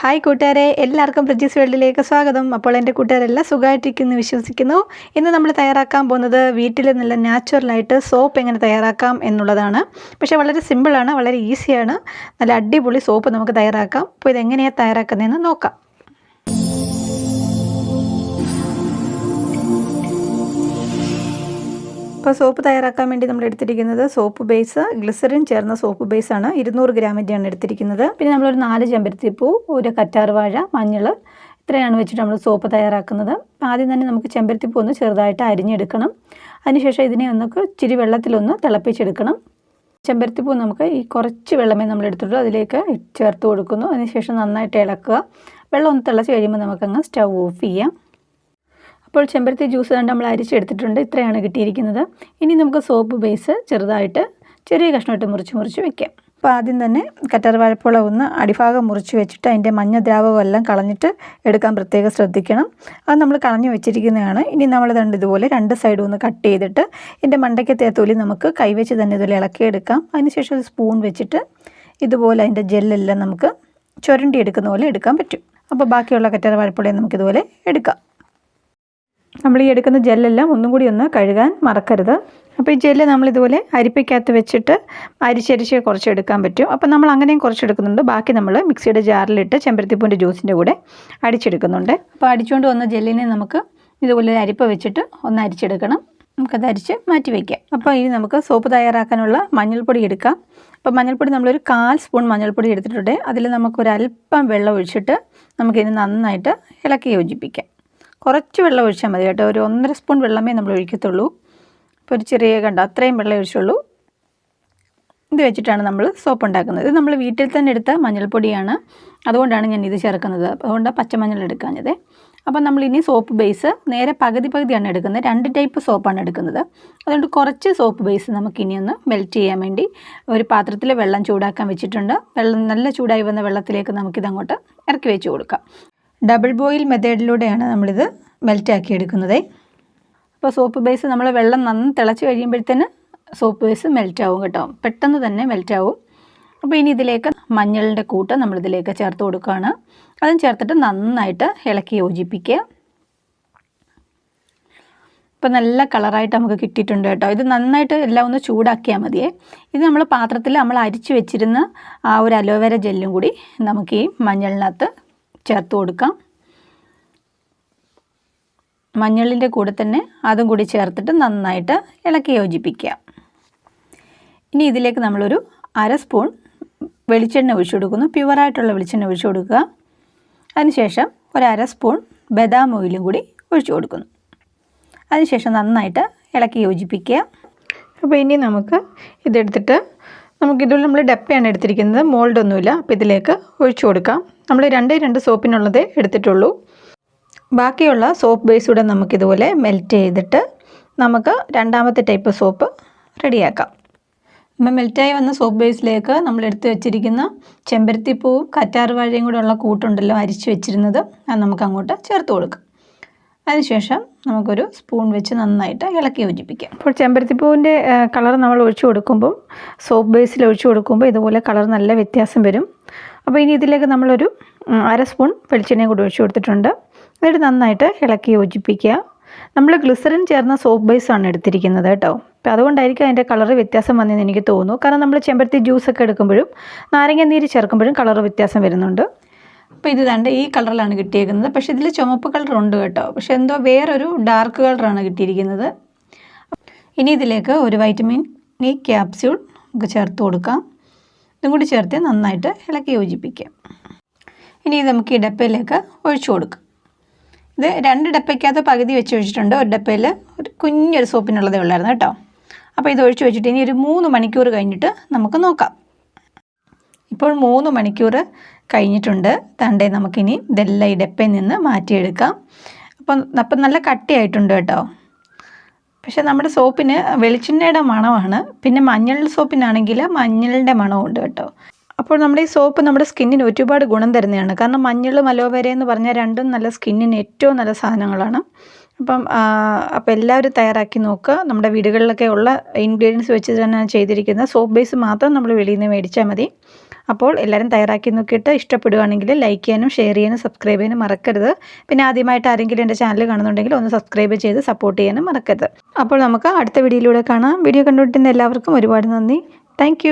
Hi കൂട്ടുകാരെ, എല്ലാവർക്കും പ്രജീസ് വേൾഡിലേക്ക് സ്വാഗതം. അപ്പോൾ എൻ്റെ കൂട്ടുകാരെല്ലാം സുഖമായിട്ടിരിക്കുന്നു വിശ്വസിക്കുന്നു. ഇന്ന് നമ്മൾ തയ്യാറാക്കാൻ പോകുന്നത് വീട്ടിൽ നല്ല നാച്ചുറലായിട്ട് സോപ്പ് എങ്ങനെ തയ്യാറാക്കാം എന്നുള്ളതാണ്. പക്ഷേ വളരെ സിമ്പിളാണ്, വളരെ ഈസിയാണ്. നല്ല അടിപൊളി സോപ്പ് നമുക്ക് തയ്യാറാക്കാം. അപ്പോൾ ഇതെങ്ങനെയാണ് തയ്യാറാക്കുന്നതെന്ന് നോക്കാം. അപ്പോൾ സോപ്പ് തയ്യാറാക്കാൻ വേണ്ടി നമ്മൾ എടുത്തിരിക്കുന്നത് സോപ്പ് ബേസ്, ഗ്ലിസറിൻ ചേർന്ന സോപ്പ് ബേസാണ്. 200 ഗ്രാമിൻ്റെയാണ് എടുത്തിരിക്കുന്നത്. പിന്നെ നമ്മളൊരു 4 ചെമ്പരത്തിപ്പൂ, ഒരു കറ്റാർവാഴ, മഞ്ഞൾ, ഇത്രയാണ് വെച്ചിട്ട് നമ്മൾ സോപ്പ് തയ്യാറാക്കുന്നത്. ആദ്യം തന്നെ നമുക്ക് ചെമ്പരത്തിപ്പൂ ഒന്ന് ചെറുതായിട്ട് അരിഞ്ഞെടുക്കണം. അതിനുശേഷം ഇതിനെ നമുക്ക് ഇച്ചിരി വെള്ളത്തിലൊന്ന് തിളപ്പിച്ചെടുക്കണം. ചെമ്പരത്തിപ്പൂ നമുക്ക് ഈ കുറച്ച് വെള്ളമേ നമ്മൾ എടുത്തിട്ടുള്ളൂ, അതിലേക്ക് ചേർത്ത് കൊടുക്കുന്നു. അതിനുശേഷം നന്നായിട്ട് ഇളക്കുക. വെള്ളം ഒന്ന് തിളച്ച് കഴിയുമ്പോൾ നമുക്കങ്ങ് സ്റ്റൗ ഓഫ് ചെയ്യാം. അപ്പോൾ ചെമ്പരത്തി ജ്യൂസ് കണ്ട് നമ്മൾ അരിച്ചെടുത്തിട്ടുണ്ട്. ഇത്രയാണ് കിട്ടിയിരിക്കുന്നത്. ഇനി നമുക്ക് സോപ്പ് ബേസ് ചെറുതായിട്ട് ചെറിയ കഷ്ണമായിട്ട് മുറിച്ച് വെക്കാം. അപ്പോൾ ആദ്യം തന്നെ കറ്റാർവാഴപ്പോള ഒന്ന് അടിഭാഗം മുറിച്ച് വെച്ചിട്ട് അതിൻ്റെ മഞ്ഞ ദ്രാവകമെല്ലാം കളഞ്ഞിട്ട് എടുക്കാൻ പ്രത്യേകം ശ്രദ്ധിക്കണം. അത് നമ്മൾ കളഞ്ഞു വെച്ചിരിക്കുന്നതാണ്. ഇനി നമ്മൾ ഇതുപോലെ 2 സൈഡും ഒന്ന് കട്ട് ചെയ്തിട്ട് ഇതിൻ്റെ മണ്ടയ്ക്കത്തെ തൊലി നമുക്ക് കൈവച്ച് തന്നെ ഇതുപോലെ ഇളക്കിയെടുക്കാം. അതിനുശേഷം ഒരു സ്പൂൺ വെച്ചിട്ട് ഇതുപോലെ അതിൻ്റെ ജെല്ലെല്ലാം നമുക്ക് ചുരണ്ടി എടുക്കുന്ന പോലെ എടുക്കാൻ പറ്റും. അപ്പോൾ ബാക്കിയുള്ള കറ്റാർവാഴപ്പോളയെ നമുക്കിതുപോലെ എടുക്കാം. നമ്മൾ ഈ എടുക്കുന്ന ജെല്ലെല്ലാം ഒന്നും കൂടി ഒന്ന് കഴുകാൻ മറക്കരുത്. അപ്പോൾ ഈ ജെല്ല് നമ്മളിതുപോലെ അരിപ്പയ്ക്കകത്ത് വെച്ചിട്ട് അരിച്ചരിച്ച് കുറച്ചെടുക്കാൻ പറ്റും. അപ്പോൾ നമ്മൾ അങ്ങനെയും കുറച്ചെടുക്കുന്നുണ്ട്. ബാക്കി നമ്മൾ മിക്സിയുടെ ജാറിലിട്ട് ചെമ്പരത്തിപ്പൂവിൻ്റെ ജ്യൂസിൻ്റെ കൂടെ അടിച്ചെടുക്കുന്നുണ്ട്. അപ്പോൾ അടിച്ചുകൊണ്ട് വന്ന ജെല്ലിനെ നമുക്ക് ഇതുപോലെ അരിപ്പ വെച്ചിട്ട് ഒന്ന് അരിച്ചെടുക്കണം. നമുക്കത് അരിച്ച് മാറ്റി വയ്ക്കാം. അപ്പോൾ ഇനി നമുക്ക് സോപ്പ് തയ്യാറാക്കാനുള്ള മഞ്ഞൾപ്പൊടി എടുക്കാം. അപ്പോൾ മഞ്ഞൾപ്പൊടി നമ്മളൊരു 1/4 സ്പൂൺ മഞ്ഞൾപ്പൊടി എടുത്തിട്ടുണ്ട്. അതിൽ നമുക്കൊരല്പം വെള്ളം ഒഴിച്ചിട്ട് നമുക്കിത് നന്നായിട്ട് ഇളക്കി യോജിപ്പിക്കാം. കുറച്ച് വെള്ളം ഒഴിച്ചാൽ മതി കേട്ടോ. ഒരു 1.5 സ്പൂൺ വെള്ളമേ നമ്മൾ ഒഴിക്കത്തുള്ളൂ. ഇപ്പോൾ ഒരു ചെറിയ കണ്ട അത്രയും വെള്ളം ഒഴിച്ചുള്ളൂ. ഇത് വെച്ചിട്ടാണ് നമ്മൾ സോപ്പ് ഉണ്ടാക്കുന്നത്. ഇത് നമ്മൾ വീട്ടിൽ തന്നെ എടുത്ത മഞ്ഞൾപ്പൊടിയാണ്, അതുകൊണ്ടാണ് ഞാൻ ഇത് ചേർക്കുന്നത്. അതുകൊണ്ടാണ് പച്ചമഞ്ഞൾ എടുക്കാഞ്ഞത്. അപ്പം നമ്മളിനി സോപ്പ് ബേസ് നേരെ പകുതിയാണ് എടുക്കുന്നത്. 2 ടൈപ്പ് സോപ്പാണ് എടുക്കുന്നത്. അതുകൊണ്ട് കുറച്ച് സോപ്പ് ബേസ് നമുക്കിനി ഒന്ന് മെൽറ്റ് ചെയ്യാൻ വേണ്ടി ഒരു പാത്രത്തിൽ വെള്ളം ചൂടാക്കാൻ വെച്ചിട്ടുണ്ട്. വെള്ളം നല്ല ചൂടായി വന്ന വെള്ളത്തിലേക്ക് നമുക്കിതങ്ങോട്ട് ഇറക്കി വെച്ച് കൊടുക്കാം. ഡബിൾ ബോയിൽ മെത്തേഡിലൂടെയാണ് നമ്മളിത് മെൽറ്റാക്കി എടുക്കുന്നത്. അപ്പോൾ സോപ്പ് ബേസ് നമ്മൾ വെള്ളം നന്ന് തിളച്ച് കഴിയുമ്പോഴത്തേന് സോപ്പ് ബേസ് മെൽറ്റാവും കേട്ടോ. പെട്ടെന്ന് തന്നെ മെൽറ്റാവും. അപ്പോൾ ഇനി ഇതിലേക്ക് മഞ്ഞളിൻ്റെ കൂട്ട് നമ്മളിതിലേക്ക് ചേർത്ത് കൊടുക്കുകയാണ്. അതും ചേർത്തിട്ട് നന്നായിട്ട് ഇളക്കി യോജിപ്പിക്കുക. ഇപ്പോൾ നല്ല കളറായിട്ട് നമുക്ക് കിട്ടിയിട്ടുണ്ട് കേട്ടോ. ഇത് നന്നായിട്ട് എല്ലാം ഒന്ന് ചൂടാക്കിയാൽ മതിയേ. ഇത് നമ്മൾ പാത്രത്തിൽ നമ്മൾ അരിച്ച് വെച്ചിരുന്ന ആ ഒരു അലോവേര ജെല്ലും കൂടി നമുക്ക് ഈ മഞ്ഞളിനകത്ത് ചേർത്ത് കൊടുക്കാം. മഞ്ഞളിൻ്റെ കൂടെ തന്നെ അതും കൂടി ചേർത്തിട്ട് നന്നായിട്ട് ഇളക്കി യോജിപ്പിക്കുക. ഇനി ഇതിലേക്ക് നമ്മളൊരു 1/2 സ്പൂൺ വെളിച്ചെണ്ണ ഒഴിച്ചു കൊടുക്കുന്നു. പ്യുവറായിട്ടുള്ള വെളിച്ചെണ്ണ ഒഴിച്ചു കൊടുക്കുക. അതിനുശേഷം ഒരു 1/2 സ്പൂൺ ബദാം ഓയിലും കൂടി ഒഴിച്ചു കൊടുക്കുന്നു. അതിനുശേഷം നന്നായിട്ട് ഇളക്കി യോജിപ്പിക്കുക. അപ്പോൾ ഇനി നമുക്ക് ഇതെടുത്തിട്ട് നമുക്കിതുള്ള നമ്മൾ ഡപ്പയാണ് എടുത്തിരിക്കുന്നത്, മോൾഡൊന്നുമില്ല. അപ്പോൾ ഇതിലേക്ക് ഒഴിച്ചു കൊടുക്കാം. നമ്മൾ 2 സോപ്പിനുള്ളതേ എടുത്തിട്ടുള്ളൂ. ബാക്കിയുള്ള സോപ്പ് ബേസ് കൂടെ നമുക്കിതുപോലെ മെൽറ്റ് ചെയ്തിട്ട് നമുക്ക് 2ാമത്തെ ടൈപ്പ് സോപ്പ് റെഡിയാക്കാം. നമ്മൾ മെൽറ്റായി വന്ന സോപ്പ് ബേസിലേക്ക് നമ്മൾ എടുത്ത് വെച്ചിരിക്കുന്ന ചെമ്പരത്തിപ്പൂവും കറ്റാർവാഴയും കൂടെ ഉള്ള കൂട്ടുണ്ടല്ലോ അരിച്ച് വെച്ചിരുന്നത്, അത് നമുക്ക് അങ്ങോട്ട് ചേർത്ത് കൊടുക്കാം. അതിനുശേഷം നമുക്കൊരു സ്പൂൺ വെച്ച് നന്നായിട്ട് ഇളക്കി യോജിപ്പിക്കാം. അപ്പോൾ ചെമ്പരത്തിപ്പൂവിൻ്റെ കളർ നമ്മൾ ഒഴിച്ചു കൊടുക്കുമ്പോൾ സോപ്പ് ബേസിൽ ഒഴിച്ചു കൊടുക്കുമ്പോൾ ഇതുപോലെ കളർ നല്ല വ്യത്യാസം വരും. അപ്പോൾ ഇനി ഇതിലേക്ക് നമ്മളൊരു 1/2 സ്പൂൺ വെളിച്ചെണ്ണയും കൂടി ഒഴിച്ചു കൊടുത്തിട്ടുണ്ട്. എന്നിട്ട് നന്നായിട്ട് ഇളക്കി യോജിപ്പിക്കുക. നമ്മൾ ഗ്ലിസറിൻ ചേർന്ന സോപ്പ് ബേസാണ് എടുത്തിരിക്കുന്നത് കേട്ടോ. അപ്പോൾ അതുകൊണ്ടായിരിക്കും അതിൻ്റെ കളർ വ്യത്യാസം വന്നതെന്ന് എനിക്ക് തോന്നുന്നു. കാരണം നമ്മൾ ചെമ്പരത്തി ജ്യൂസൊക്കെ എടുക്കുമ്പോഴും നാരങ്ങ നീര് ചേർക്കുമ്പോഴും കളർ വ്യത്യാസം വരുന്നുണ്ട്. അപ്പോൾ ഇത് ദാണ്ട് ഈ കളറിലാണ് കിട്ടിയിരിക്കുന്നത്. പക്ഷേ ഇതിൽ ചുമപ്പ് കളറുണ്ട് കേട്ടോ. പക്ഷേ എന്തോ വേറൊരു ഡാർക്ക് കളറാണ് കിട്ടിയിരിക്കുന്നത്. ഇനി ഇതിലേക്ക് ഒരു വൈറ്റമിൻ ഇ ക്യാപ്സ്യൂൾ നമുക്ക് ചേർത്ത് കൊടുക്കാം. ഇതും കൂടി ചേർത്ത് നന്നായിട്ട് ഇളക്കി യോജിപ്പിക്കാം. ഇനി ഇത് നമുക്ക് ഈ ഡപ്പയിലേക്ക് ഒഴിച്ചു കൊടുക്കാം. ഇത് 2 ഡപ്പയ്ക്കകത്ത് പകുതി വെച്ച് ഒഴിച്ചിട്ടുണ്ട്. ഒരു ഡപ്പയിൽ ഒരു കുഞ്ഞൊരു സോപ്പിനുള്ളതേ ഉള്ളായിരുന്നു കേട്ടോ. അപ്പോൾ ഇത് ഒഴിച്ച് വെച്ചിട്ട് ഇനി ഒരു 3 മണിക്കൂർ കഴിഞ്ഞിട്ട് നമുക്ക് നോക്കാം. ഇപ്പോൾ 3 മണിക്കൂർ കഴിഞ്ഞിട്ടുണ്ട്. തണ്ടേ നമുക്കിനി ഇതെല്ലാം ഈ ഡപ്പയിൽ നിന്ന് മാറ്റിയെടുക്കാം. അപ്പം നല്ല കട്ടിയായിട്ടുണ്ട് കേട്ടോ. പക്ഷേ നമ്മുടെ സോപ്പിന് വെളിച്ചെണ്ണയുടെ മണമാണ്. പിന്നെ മഞ്ഞൾ സോപ്പിനാണെങ്കിൽ മഞ്ഞളിൻ്റെ മണമുണ്ട് കേട്ടോ. അപ്പോൾ നമ്മുടെ ഈ സോപ്പ് നമ്മുടെ സ്കിന്നിന് ഒരുപാട് ഗുണം തരുന്നതാണ്. കാരണം മഞ്ഞളും അലോവേരയും എന്ന് പറഞ്ഞാൽ രണ്ടും നല്ല സ്കിന്നിന് ഏറ്റവും നല്ല സാധനങ്ങളാണ്. അപ്പോൾ എല്ലാവരും തയ്യാറാക്കി നോക്കുക. നമ്മുടെ വീടുകളിലൊക്കെ ഉള്ള ഇൻഗ്രീഡിയൻസ് വെച്ച് തന്നെ ചെയ്തിരിക്കുന്ന സോപ്പ് ബേസ് മാത്രം നമ്മൾ വെളിയിൽ നിന്ന് മേടിച്ചാൽ മതി. അപ്പോൾ എല്ലാവരും തയ്യാറാക്കി നോക്കിയിട്ട് ഇഷ്ടപ്പെടുകയാണെങ്കിൽ ലൈക്ക് ചെയ്യാനും ഷെയർ ചെയ്യാനും സബ്സ്ക്രൈബ് ചെയ്യാനും മറക്കരുത്. പിന്നെ ആദ്യമായിട്ട് ആരെങ്കിലും എൻ്റെ ചാനൽ കാണുന്നുണ്ടെങ്കിൽ ഒന്ന് സബ്സ്ക്രൈബ് ചെയ്ത് സപ്പോർട്ട് ചെയ്യാനും മറക്കരുത്. അപ്പോൾ നമുക്ക് അടുത്ത വീഡിയോയിലൂടെ കാണാം. വീഡിയോ കണ്ടുകൊണ്ടിരുന്ന എല്ലാവർക്കും ഒരുപാട് നന്ദി. താങ്ക്